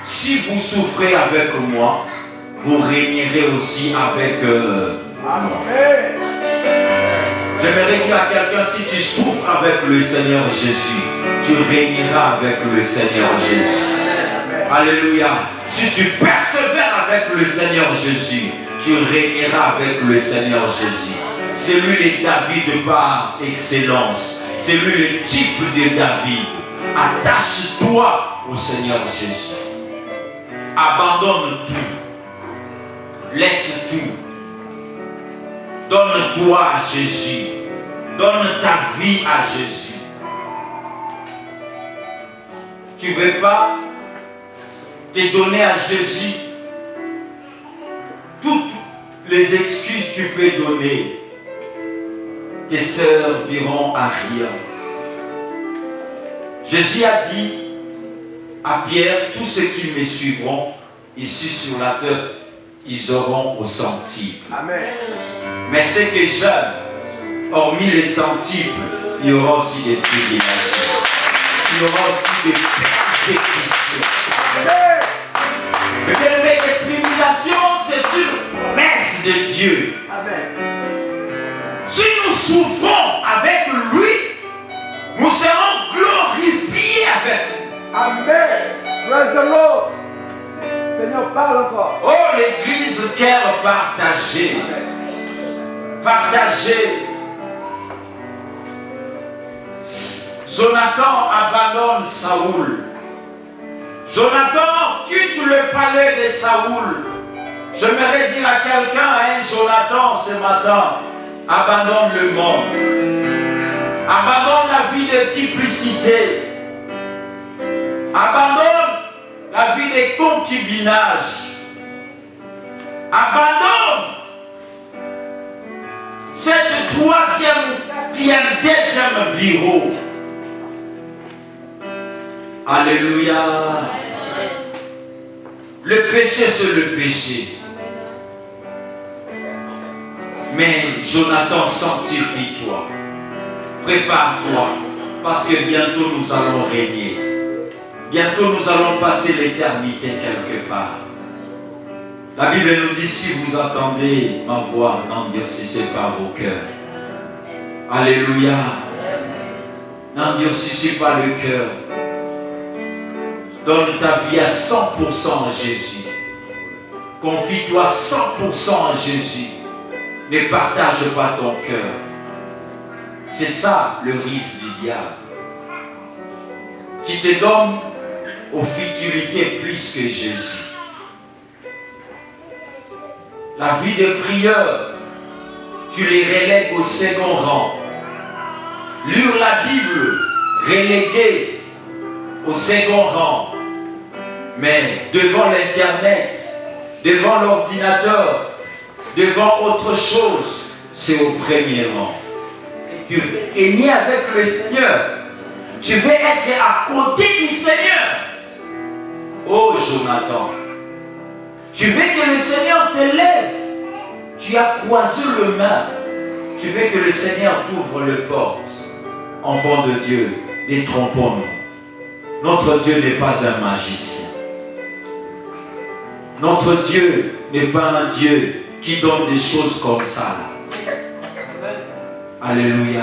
si vous souffrez avec moi, vous régnerez aussi avec moi. J'aimerais dire à quelqu'un, si tu souffres avec le Seigneur Jésus, tu régneras avec le Seigneur Jésus. Alléluia. Si tu persévères avec le Seigneur Jésus, tu régneras avec le Seigneur Jésus. C'est lui le David par excellence. C'est lui le type de David. Attache-toi au Seigneur Jésus. Abandonne tout. Laisse tout. Donne-toi à Jésus. Donne ta vie à Jésus. Tu ne veux pas te donner à Jésus toutes les excuses que tu peux donner. Tes sœurs viront à rien. Jésus a dit à Pierre, tous ceux qui me suivront ici sur la terre, ils auront au centuple. Amen. Mais ceux que j'aime, hormis les centuples, il y aura aussi des tribulations. Il y aura aussi des persécutions. Mais bien aimé, les tribulations, c'est une promesse de Dieu. Amen. Si nous souffrons avec lui, nous serons glorifiés avec lui.
Amen. Praise the Lord. Seigneur, parle encore.
Oh, l'église cœur partagé. Partagé. Jonathan abandonne Saoul. Jonathan quitte le palais de Saoul. J'aimerais dire à quelqu'un, Jonathan, ce matin, abandonne le monde. Abandonne la vie de duplicité. Abandonne la vie de concubinage. Abandonne cette troisième, quatrième, deuxième bureau. Alléluia. Le péché, c'est le péché. Mais Jonathan, sanctifie-toi. Prépare-toi. Parce que bientôt nous allons régner. Bientôt nous allons passer l'éternité quelque part. La Bible nous dit, si vous entendez ma voix, n'endurcissez pas vos cœurs. Alléluia. N'endurcissez pas le cœur. Donne ta vie à 100% à Jésus. Confie-toi 100% à Jésus. Ne partage pas ton cœur. C'est ça le risque du diable. Qui te donne aux futilités plus que Jésus. La vie de prieur, tu les relègues au second rang. Lire la Bible, relégué au second rang. Mais devant l'internet, devant l'ordinateur, devant autre chose, c'est au premier rang. Tu veux régner avec le Seigneur. Tu veux être à côté du Seigneur. Oh Jonathan, tu veux que le Seigneur te lève. Tu as croisé le main. Tu veux que le Seigneur t'ouvre les portes. Enfant de Dieu, détrompons-nous. Notre Dieu n'est pas un magicien. Notre Dieu n'est pas un Dieu qui donne des choses comme ça. Alléluia.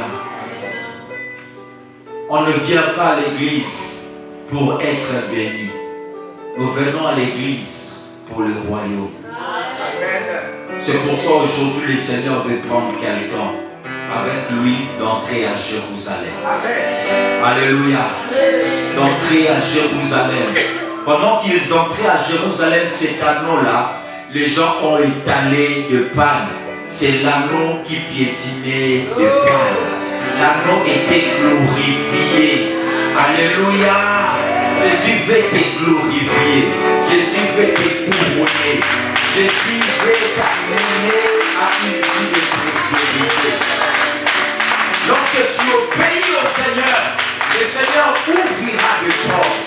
On ne vient pas à l'église pour être béni. Nous venons à l'église pour le royaume. C'est pourquoi aujourd'hui le Seigneur veut prendre quelqu'un avec lui d'entrer à Jérusalem. Alléluia. D'entrer à Jérusalem. Pendant qu'ils entraient à Jérusalem, cet anneau-là, les gens ont étalé de panne. C'est l'anneau qui piétinait de panne. L'anneau était glorifié. Alléluia. Jésus veut te glorifier. Jésus veut te couronner. Jésus veut t'amener à une vie de prospérité. Lorsque tu obéis au Seigneur, le Seigneur ouvrira des portes.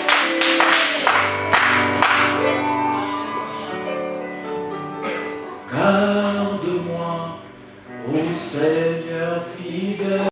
Garde-moi, ô Seigneur fidèle.